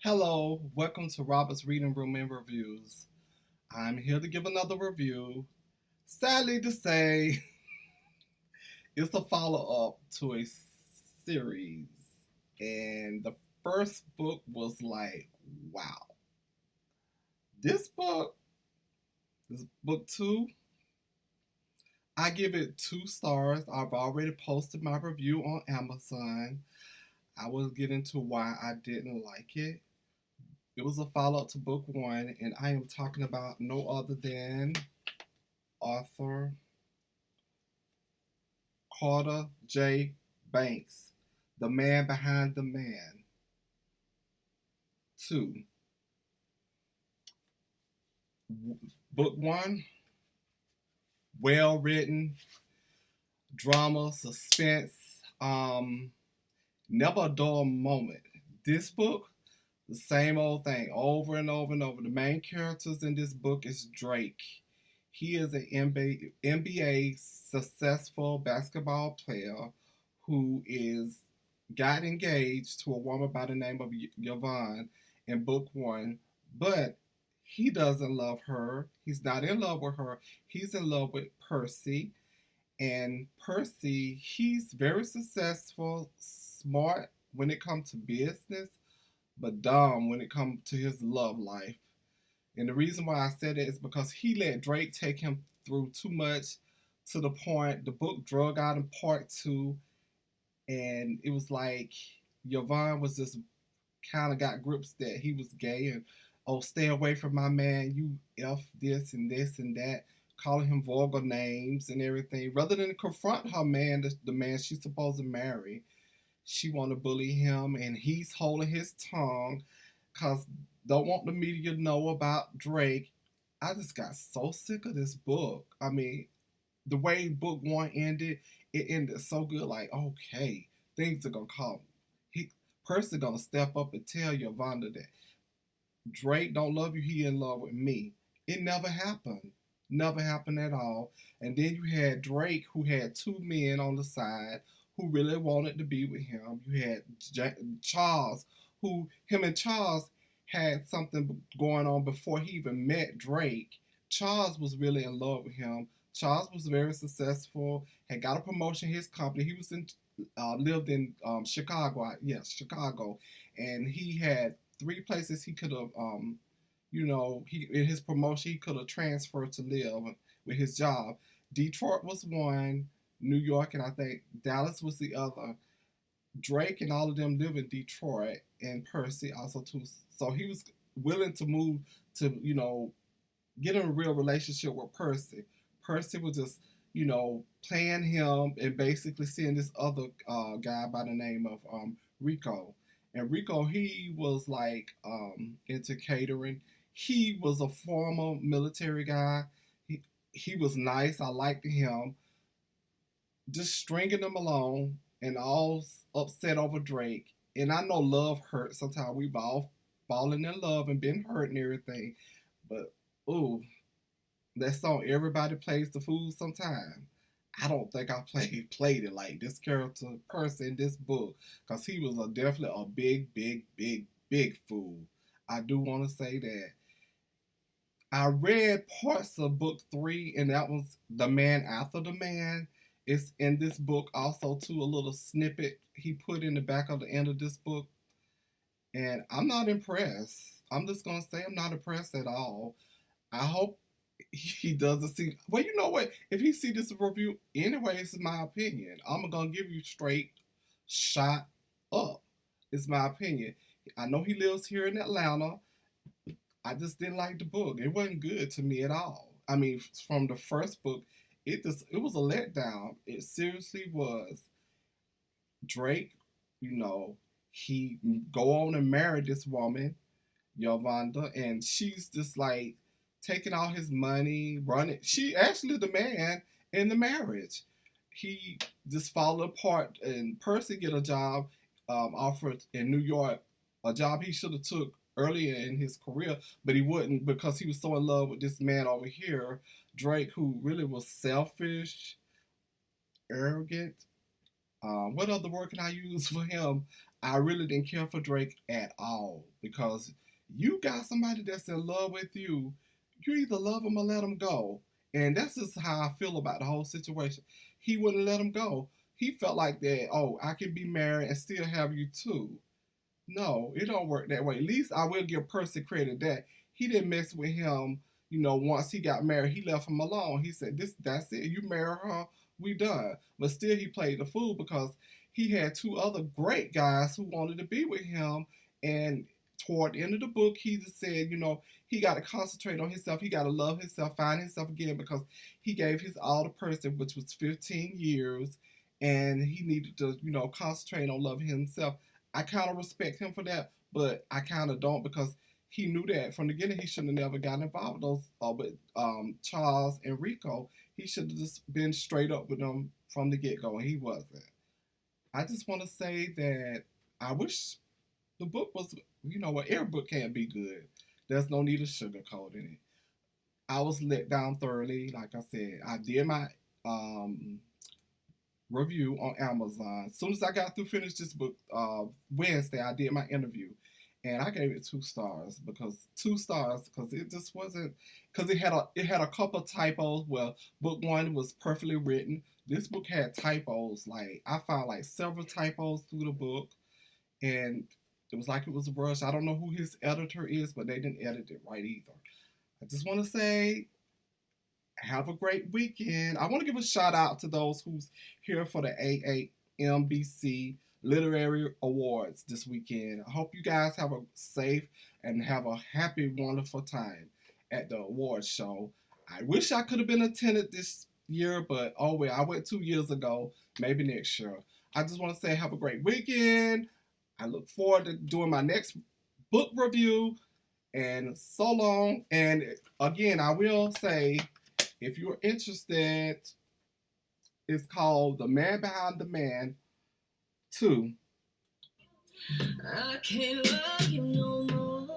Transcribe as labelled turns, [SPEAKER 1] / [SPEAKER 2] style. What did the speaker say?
[SPEAKER 1] Hello, welcome to Robert's Reading Room and Reviews. I'm here to give another review. Sadly to say, it's a follow up to a series. And the first book was like, wow. This book, this book two, I give it 2 stars. I've already posted my review on Amazon. I will get into why I didn't like it. It was a follow up to book one, and I am talking about no other than author Carter J. Banks, The Man Behind the Man. 2. Book 1, well written, drama, suspense, never a dull moment. This book, the same old thing over and over and over. The main characters in this book is Drake. He is an NBA successful basketball player who is got engaged to a woman by the name of Yvonne in book one, but he doesn't love her. He's not in love with her. He's in love with Percy. And Percy, he's very successful, smart when it comes to business, but dumb when it comes to his love life. And the reason why I said it is because he let Drake take him through too much to the point the book drug out in part two, and it was like Yvonne was just kind of got grips that he was gay and oh stay away from my man, you f this and that, calling him vulgar names and everything rather than confront her man, the man she's supposed to marry. She want to bully him, and he's holding his tongue because don't want the media to know about Drake. I just got so sick of this book. I mean, the way book one ended, it ended so good. Like, okay, things are gonna come. He Percy gonna step up and tell Yolanda that Drake don't love you. He in love with me. It never happened. Never happened at all. And then you had Drake, who had two men on the side who really wanted to be with him. You had Charles, who him and Charles had something going on before he even met Drake. Charles was really in love with him. Charles was very successful, had got a promotion in his company. He was in lived in Chicago, yes, Chicago, and he had 3 places he could have, he in his promotion he could have transferred to live with his job. Detroit was one, New York, and I think Dallas was the other. Drake and all of them live in Detroit, and Percy also too. So he was willing to move to, get in a real relationship with Percy. Percy was just, playing him and basically seeing this other guy by the name of Rico. And Rico, he was like into catering. He was a former military guy. He was nice. I liked him. Just stringing them along and all upset over Drake. And I know love hurts. Sometimes we've all fallen in love and been hurt and everything. But, ooh, that song "Everybody Plays the Fool" sometime. I don't think I played it like this character person in this book, because he was definitely a big, big, big, big fool. I do want to say that. I read parts of book three, and that was The Man After the Man. It's in this book also too, a little snippet he put in the back of the end of this book, and I'm not impressed. I'm just gonna say I'm not impressed at all. I hope he doesn't see. Well, you know what? If he see this review anyway, it's my opinion. I'm gonna give you straight shot up. It's my opinion. I know he lives here in Atlanta. I just didn't like the book. It wasn't good to me at all. I mean, from the first book, it was a letdown. It seriously was. Drake, you know, he go on and marry this woman, Yolanda, and she's just like taking all his money, running. She actually the man in the marriage. He just fall apart, and Percy get a job offered in New York, a job he should have took earlier in his career, but he wouldn't because he was so in love with this man over here, Drake, who really was selfish, arrogant, what other word can I use for him? I really didn't care for Drake at all because you got somebody that's in love with you. You either love him or let him go. And that's just how I feel about the whole situation. He wouldn't let him go. He felt like that, oh, I can be married and still have you too. No, it don't work that way. At least I will give Percy credit that he didn't mess with him. Once he got married, he left him alone. He said, that's it. You marry her, we done." But still, he played the fool because he had two other great guys who wanted to be with him. And toward the end of the book, he just said, he got to concentrate on himself. He got to love himself, find himself again because he gave his all to Percy, which was 15 years, and he needed to, concentrate on loving himself. I kind of respect him for that, but I kind of don't because he knew that from the beginning he should have never gotten involved with Charles and Rico. He should have just been straight up with them from the get go, and he wasn't. I just want to say that I wish the book was, every book can't be good. There's no need of sugarcoating it. I was let down thoroughly. Like I said, I did my um, review on Amazon. As soon as I got through finished this book Wednesday, I did my interview, and I gave it 2 stars because it just wasn't because it had a couple of typos. Well, book one was perfectly written. This book had typos. Like I found like several typos through the book, and it was like it was a rush. I don't know who his editor is, but they didn't edit it right either. I just want to say have a great weekend. I want to give a shout out to those who's here for the AAMBC Literary Awards this weekend. I hope you guys have a safe and have a happy, wonderful time at the awards show. I wish I could have been attended this year, but oh well, I went 2 years ago. Maybe next year. I just want to say have a great weekend. I look forward to doing my next book review. And so long. And again, I will say, if you're interested, it's called The Man Behind the Man 2. I can't love you no more.